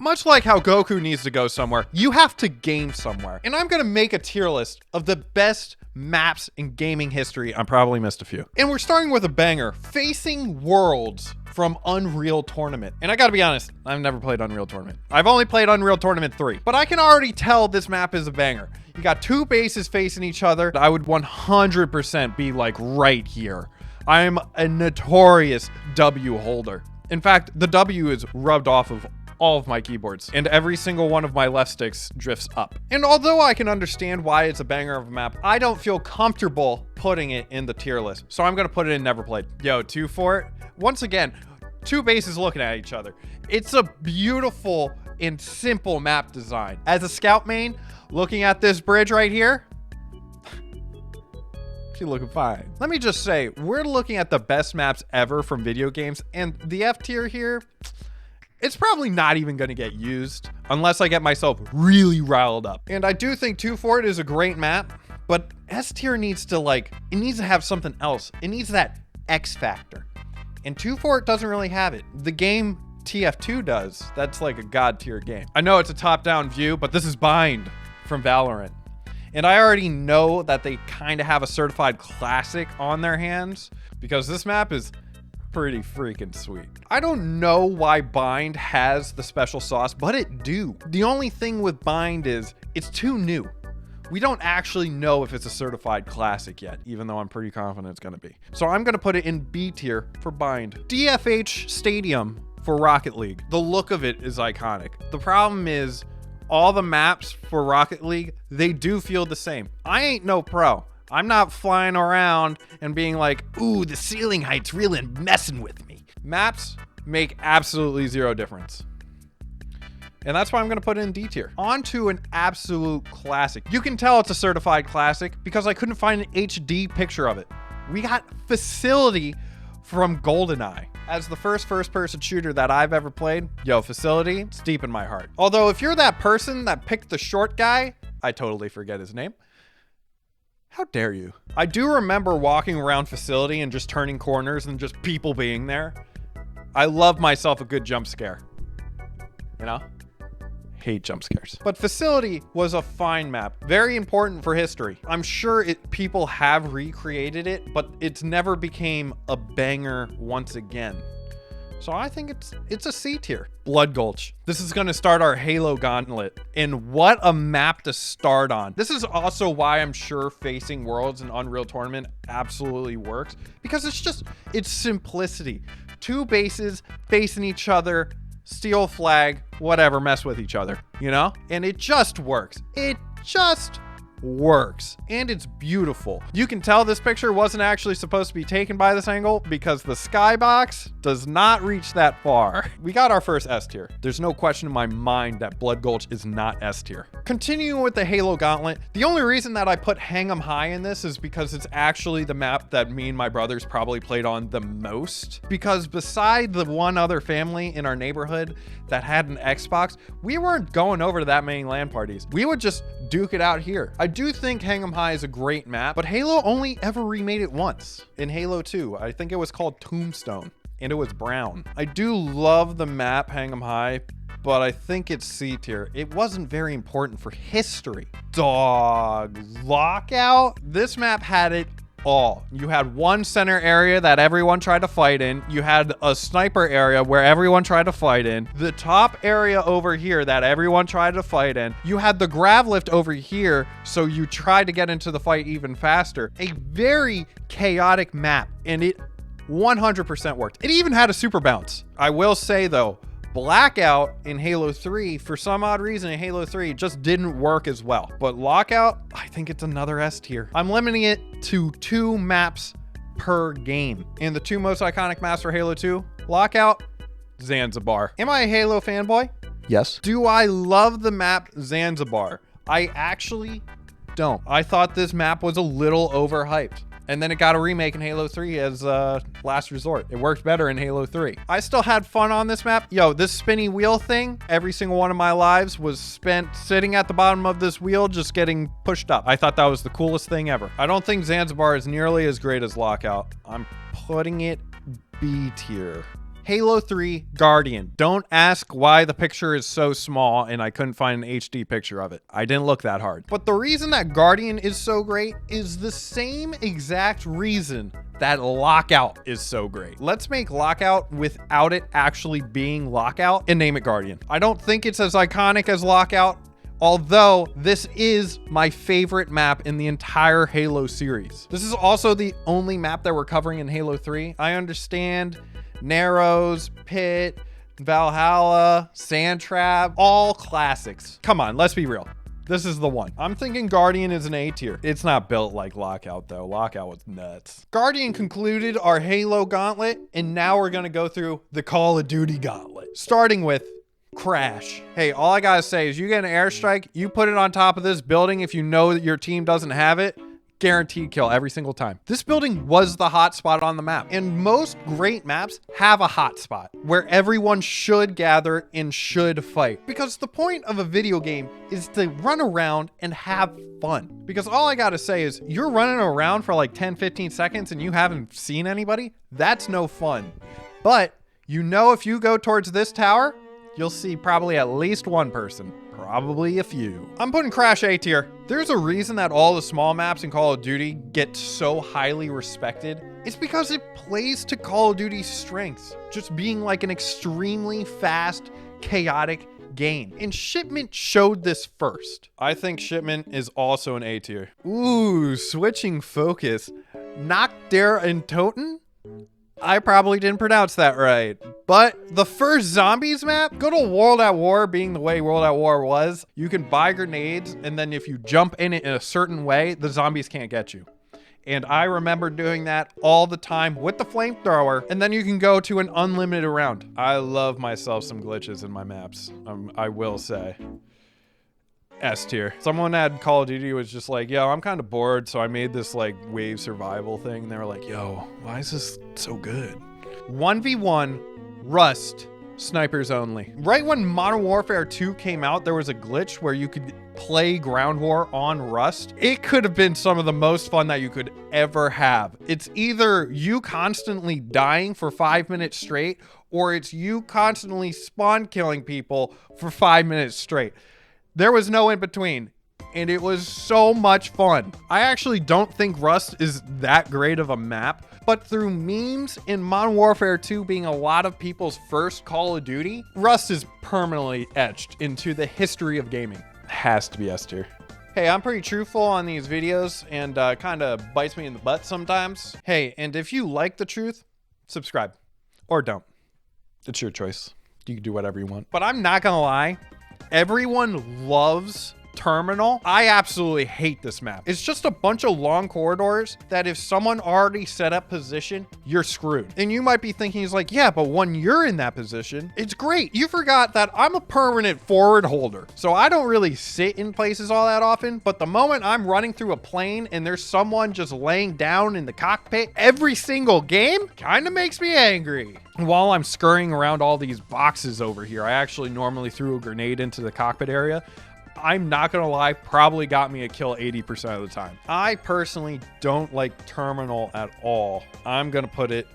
Much like how Goku needs to go somewhere, you have to game somewhere. And I'm gonna make a tier list of the best maps in gaming history. I probably missed a few. And we're starting with a banger, Facing Worlds from Unreal Tournament. And I gotta be honest, I've never played Unreal Tournament. I've only played Unreal Tournament 3, but I can already tell this map is a banger. You got two bases facing each other. I would 100% be like right here. I'm a notorious W holder. In fact, the W is rubbed off of all of my keyboards, and every single one of my left sticks drifts up. And although I can understand why it's a banger of a map, I don't feel comfortable putting it in the tier list. So I'm gonna put it in Never Played. Yo, 2 Fort. Once again, two bases looking at each other. It's a beautiful and simple map design. As a scout main, looking at this bridge right here, she's looking fine. Let me just say, we're looking at the best maps ever from video games, and the F tier here, it's probably not even going to get used unless I get myself really riled up. And I do think 2 Fort is a great map, but S tier needs to it needs to have something else. It needs that X factor. And 2 Fort doesn't really have it. The game TF2 does. That's like a god tier game. I know it's a top-down view, but this is Bind from Valorant. And I already know that they kind of have a certified classic on their hands because this map is pretty freaking sweet. I don't know why Bind has the special sauce, but it do. The only thing with Bind is it's too new. We don't actually know if it's a certified classic yet, even though I'm pretty confident it's gonna be. So I'm gonna put it in B tier for Bind. DFH Stadium for Rocket League. The look of it is iconic. The problem is all the maps for Rocket League, they do feel the same. I ain't no pro. I'm not flying around and being like, ooh, the ceiling height's really messing with me. Maps make absolutely zero difference. And that's why I'm gonna put it in D tier. On to an absolute classic. You can tell it's a certified classic because I couldn't find an HD picture of it. We got Facility from GoldenEye. As the first-person shooter that I've ever played, yo, Facility, it's deep in my heart. Although if you're that person that picked the short guy, I totally forget his name. How dare you? I do remember walking around Facility and just turning corners and just people being there. I love myself a good jump scare. You know? Hate jump scares. But Facility was a fine map. Very important for history. I'm sure people have recreated it, but it's never became a banger once again. So I think it's a C tier. Blood Gulch. This is gonna start our Halo gauntlet. And what a map to start on. This is also why I'm sure Facing Worlds and Unreal Tournament absolutely works, because it's simplicity. Two bases facing each other, steal flag, whatever, mess with each other, you know? And it just works. It just works. And it's beautiful. You can tell this picture wasn't actually supposed to be taken by this angle because the skybox does not reach that far. We got our first S tier. There's no question in my mind that Blood Gulch is not S tier. Continuing with the Halo gauntlet, the only reason that I put Hang 'em High in this is because it's actually the map that me and my brothers probably played on the most. Because beside the one other family in our neighborhood that had an Xbox, we weren't going over to that many LAN parties. We would just duke it out here. I do think Hang 'em High is a great map, but Halo only ever remade it once in Halo 2. I think it was called Tombstone, and it was brown. I do love the map Hang 'em High, but I think it's C tier. It wasn't very important for history. Dog, Lockout? This map had it all. You had one center area that everyone tried to fight in. You had a sniper area where everyone tried to fight in. The top area over here that everyone tried to fight in. You had the grav lift over here, so you tried to get into the fight even faster. A very chaotic map, and it 100% worked. It even had a super bounce. I will say though, Blackout in Halo 3, for some odd reason in Halo 3, just didn't work as well. But Lockout, I think it's another S tier. I'm limiting it to 2 maps per game. And the 2 most iconic maps for Halo 2, Lockout, Zanzibar. Am I a Halo fanboy? Yes. Do I love the map Zanzibar? I actually don't. I thought this map was a little overhyped. And then it got a remake in Halo 3 as Last Resort. It worked better in Halo 3. I still had fun on this map. Yo, this spinny wheel thing, every single one of my lives was spent sitting at the bottom of this wheel just getting pushed up. I thought that was the coolest thing ever. I don't think Zanzibar is nearly as great as Lockout. I'm putting it B tier. Halo 3 Guardian. Don't ask why the picture is so small and I couldn't find an HD picture of it. I didn't look that hard. But the reason that Guardian is so great is the same exact reason that Lockout is so great. Let's make Lockout without it actually being Lockout and name it Guardian. I don't think it's as iconic as Lockout, although this is my favorite map in the entire Halo series. This is also the only map that we're covering in Halo 3. I understand Narrows, Pit, Valhalla, Sand Trap, all classics. Come on, let's be real. This is the one. I'm thinking Guardian is an A tier. It's not built like Lockout though. Lockout was nuts. Guardian concluded our Halo gauntlet, and now we're gonna go through the Call of Duty gauntlet, starting with Crash. Hey, all I gotta say is you get an airstrike, you put it on top of this building if you know that your team doesn't have it, guaranteed kill every single time. This building was the hot spot on the map, and most great maps have a hot spot where everyone should gather and should fight, because the point of a video game is to run around and have fun. Because all I gotta say is you're running around for like 10-15 seconds and you haven't seen anybody, that's no fun. But you know, if you go towards this tower, you'll see probably at least one person. Probably a few. I'm putting Crash A tier. There's a reason that all the small maps in Call of Duty get so highly respected. It's because it plays to Call of Duty's strengths, just being like an extremely fast, chaotic game. And Shipment showed this first. I think Shipment is also an A tier. Ooh, switching focus. Knock der and Toten? I probably didn't pronounce that right, but the first Zombies map, good old World at War being the way World at War was, you can buy grenades, and then if you jump in it in a certain way, the zombies can't get you. And I remember doing that all the time with the flamethrower, and then you can go to an unlimited round. I love myself some glitches in my maps, I will say. S tier. Someone at Call of Duty was just like, yo, I'm kind of bored, so I made this like wave survival thing. And they were like, yo, why is this so good? 1v1 Rust snipers only. Right when Modern Warfare 2 came out, there was a glitch where you could play ground war on Rust. It could have been some of the most fun that you could ever have. It's either you constantly dying for 5 minutes straight, or it's you constantly spawn killing people for 5 minutes straight. There was no in between, and it was so much fun. I actually don't think Rust is that great of a map, but through memes and Modern Warfare 2 being a lot of people's first Call of Duty, Rust is permanently etched into the history of gaming. Has to be S tier. Hey, I'm pretty truthful on these videos, and kind of bites me in the butt sometimes. Hey, and if you like the truth, subscribe. Or don't. It's your choice. You can do whatever you want. But I'm not gonna lie. Everyone loves Terminal. I absolutely hate this map. It's just a bunch of long corridors that if someone already set up position, you're screwed. And you might be thinking, it's like, yeah, but when you're in that position, it's great. You forgot that I'm a permanent forward holder. So I don't really sit in places all that often, but the moment I'm running through a plane and there's someone just laying down in the cockpit every single game, kind of makes me angry. While I'm scurrying around all these boxes over here, I actually normally threw a grenade into the cockpit area. I'm not gonna lie, probably got me a kill 80% of the time. I personally don't like Terminal at all. I'm gonna put it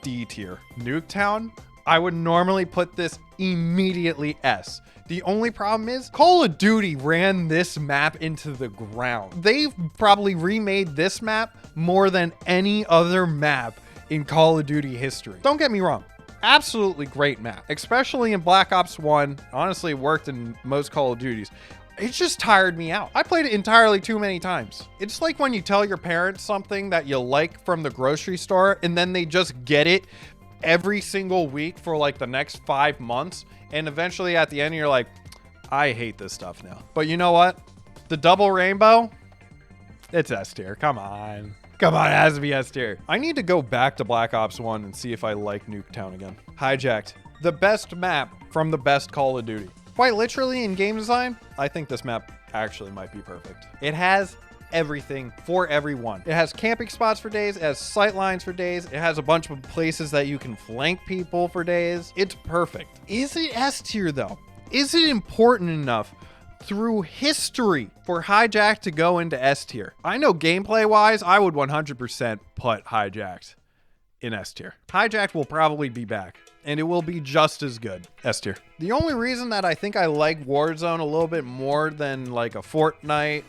D tier. Nuketown, I would normally put this immediately S. The only problem is Call of Duty ran this map into the ground. They've probably remade this map more than any other map in Call of Duty history. Don't get me wrong. Absolutely great map, especially in Black Ops 1. Honestly, it worked in most Call of Duties. It just tired me out. I played it entirely too many times. It's like when you tell your parents something that you like from the grocery store and then they just get it every single week for like the next 5 months. And eventually at the end, you're like, I hate this stuff now. But you know what? The double rainbow, it's S tier. Come on. Come on, it has to be S tier. I need to go back to Black Ops 1 and see if I like Nuketown again. Hijacked. The best map from the best Call of Duty. Quite literally in game design, I think this map actually might be perfect. It has everything for everyone. It has camping spots for days, it has sight lines for days, it has a bunch of places that you can flank people for days. It's perfect. Is it S tier though? Is it important enough through history for Hijack to go into S tier? I know gameplay wise, I would 100% put Hijacked in S tier. Hijacked will probably be back. and it will be just as good. S tier. The only reason that I think I like Warzone a little bit more than like a Fortnite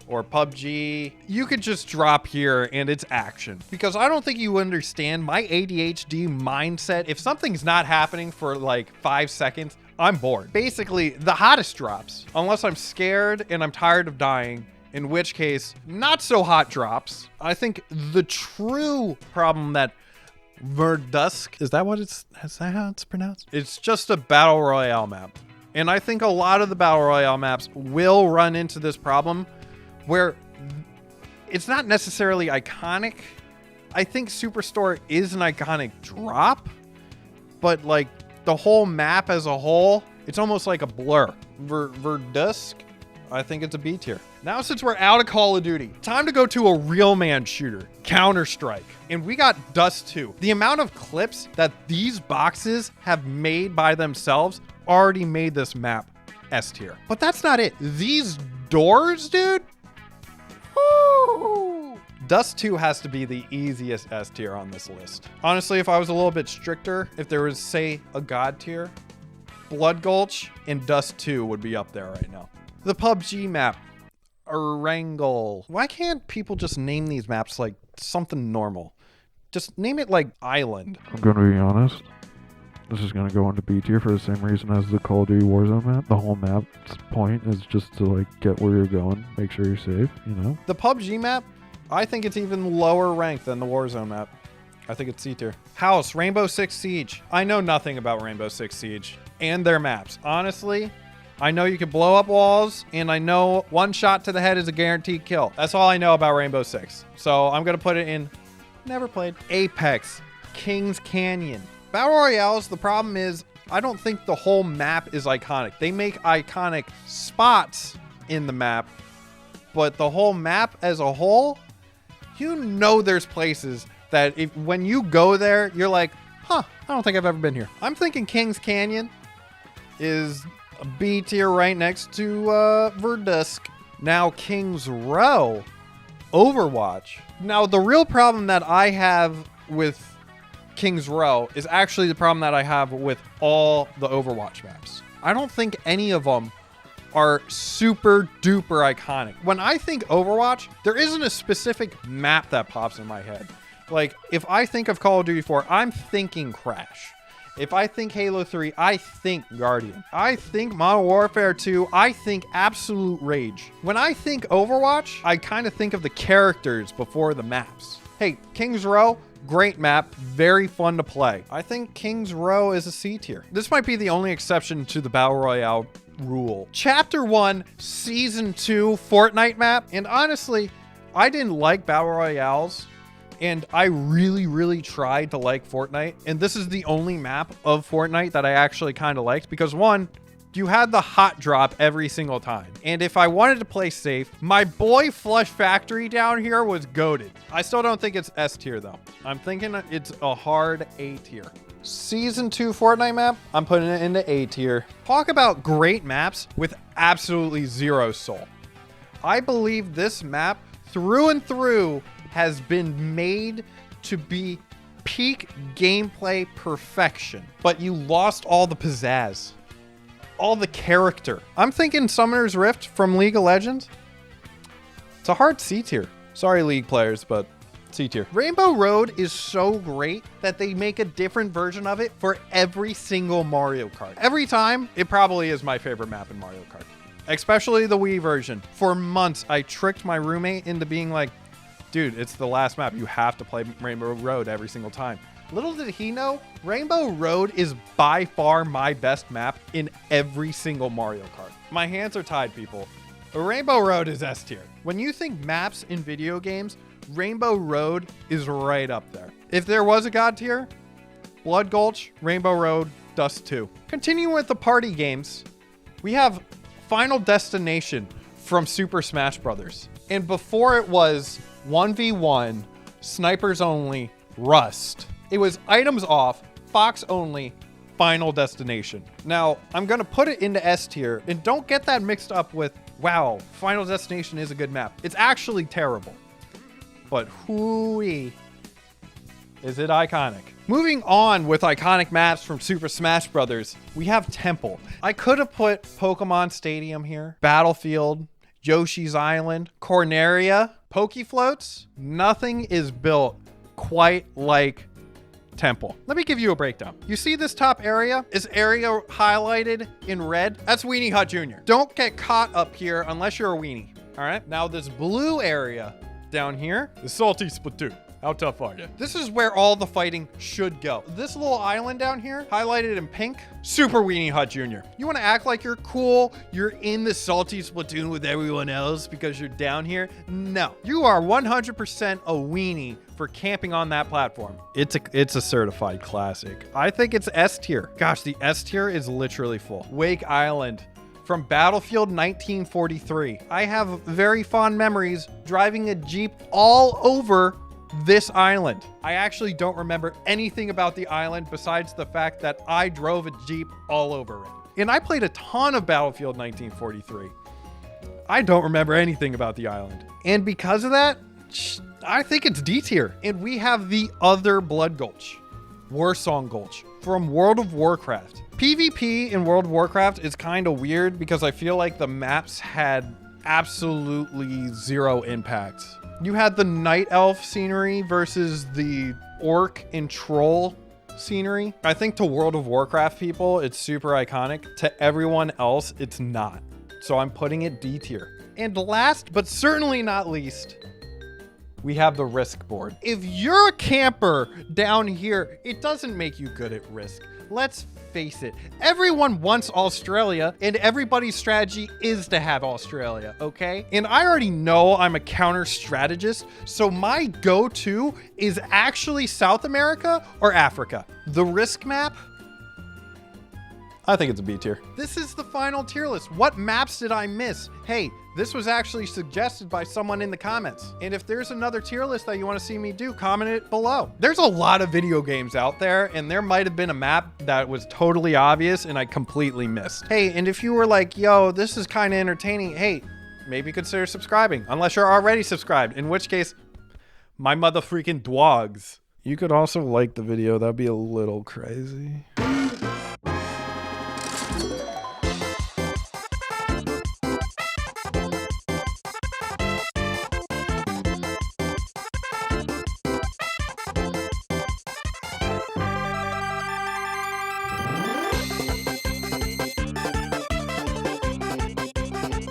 or PubG, you could just drop here and it's action. Because I don't think you understand my ADHD mindset. If something's not happening for like 5 seconds, I'm bored. Basically, the hottest drops, unless I'm scared and I'm tired of dying, in which case, not so hot drops. I think the true problem that Verdansk, is that how it's pronounced? It's just a battle royale map. And I think a lot of the battle royale maps will run into this problem where it's not necessarily iconic. I think Superstore is an iconic drop, but like the whole map as a whole, it's almost like a blur. Verdansk, I think it's a B tier. Now, since we're out of Call of Duty, time to go to a real man shooter, Counter-Strike. And we got Dust 2. The amount of clips that these boxes have made by themselves already made this map S tier. But that's not it. These doors, dude. Woo! Dust 2 has to be the easiest S tier on this list. Honestly, if I was a little bit stricter, if there was, say, a God tier, Blood Gulch and Dust 2 would be up there right now. The PubG map, Erangel. Why can't people just name these maps like something normal? Just name it like Island. I'm going to be honest. This is going to go into B tier for the same reason as the Call of Duty Warzone map. The whole map's point is just to like get where you're going, make sure you're safe, you know? The PubG map, I think it's even lower ranked than the Warzone map. I think it's C tier. House, Rainbow Six Siege. I know nothing about Rainbow Six Siege and their maps. Honestly, I know you can blow up walls, and I know one shot to the head is a guaranteed kill. That's all I know about Rainbow Six. So I'm going to put it in never played. Apex, Kings Canyon. Battle Royales, the problem is I don't think the whole map is iconic. They make iconic spots in the map, but the whole map as a whole, you know there's places that when you go there, you're like, huh, I don't think I've ever been here. I'm thinking Kings Canyon is a B tier right next to Verdansk. Now Kings Row, Overwatch. Now the real problem that I have with Kings Row is actually the problem that I have with all the Overwatch maps. I don't think any of them are super duper iconic. When I think Overwatch, there isn't a specific map that pops in my head. Like if I think of Call of Duty 4, I'm thinking Crash. If I think Halo 3, I think Guardian. I think Modern Warfare 2, I think Absolute Rage. When I think Overwatch, I kind of think of the characters before the maps. Hey, Kings Row, great map, very fun to play. I think Kings Row is a C tier. This might be the only exception to the Battle Royale rule. Chapter 1, Season 2 Fortnite map. And honestly, I didn't like Battle Royales. And I really tried to like Fortnite. And this is the only map of Fortnite that I actually kind of liked. Because one, you had the hot drop every single time. And if I wanted to play safe, my boy Flush Factory down here was goated. I still don't think it's S tier though. I'm thinking it's a hard A tier. Season 2 Fortnite map, I'm putting it into A tier. Talk about great maps with absolutely zero soul. I believe this map through and through has been made to be peak gameplay perfection, but you lost all the pizzazz, all the character. I'm thinking Summoner's Rift from League of Legends. It's a hard C tier. Sorry, League players, but C tier. Rainbow Road is so great that they make a different version of it for every single Mario Kart. Every time, it probably is my favorite map in Mario Kart, especially the Wii version. For months, I tricked my roommate into being like, dude, it's the last map. You have to play Rainbow Road every single time. Little did he know, Rainbow Road is by far my best map in every single Mario Kart. My hands are tied, people. Rainbow Road is S tier. When you think maps in video games, Rainbow Road is right up there. If there was a God tier, Blood Gulch, Rainbow Road, Dust 2. Continuing with the party games, we have Final Destination from Super Smash Bros. And before it was 1v1, snipers only, Rust. It was items off, Fox only, Final Destination. Now, I'm going to put it into S tier, and don't get that mixed up with, wow, Final Destination is a good map. It's actually terrible. But hooey, is it iconic. Moving on with iconic maps from Super Smash Brothers, we have Temple. I could have put Pokemon Stadium here, Battlefield, Yoshi's Island, Corneria, Pokefloats. Nothing is built quite like Temple. Let me give you a breakdown. You see this top area? Is area highlighted in red? That's Weenie Hut Jr. Don't get caught up here unless you're a weenie. All right. Now this blue area down here is Salty Splatoon. How tough are you? This is where all the fighting should go. This little island down here, highlighted in pink, Super Weenie Hut Jr. You want to act like you're cool, you're in the Salty Splatoon with everyone else because you're down here? No. You are 100% a weenie for camping on that platform. It's a certified classic. I think it's S tier. Gosh, the S tier is literally full. Wake Island. From Battlefield 1943. I have very fond memories driving a Jeep all over this island. I actually don't remember anything about the island besides the fact that I drove a Jeep all over it. And I played a ton of Battlefield 1943. I don't remember anything about the island. And because of that, I think it's D tier. And we have the other Blood Gulch, Warsong Gulch from World of Warcraft. PvP in World of Warcraft is kind of weird because I feel like the maps had absolutely zero impact. You had the Night Elf scenery versus the Orc and Troll scenery. I think to World of Warcraft people, it's super iconic. To everyone else, it's not. So I'm putting it D tier. And last, but certainly not least, we have the Risk board. If you're a camper down here, it doesn't make you good at Risk. Let's face it. Everyone wants Australia, and everybody's strategy is to have Australia, okay? And I already know I'm a counter strategist, so my go-to is actually South America or Africa. The Risk map, I think it's a B tier. This is the final tier list. What maps did I miss? Hey, this was actually suggested by someone in the comments. And if there's another tier list that you want to see me do, comment it below. There's a lot of video games out there, and there might have been a map that was totally obvious and I completely missed. Hey, and if you were like, yo, this is kind of entertaining, hey, maybe consider subscribing, unless you're already subscribed, in which case, my mother freaking dwogs. You could also like the video. That'd be a little crazy.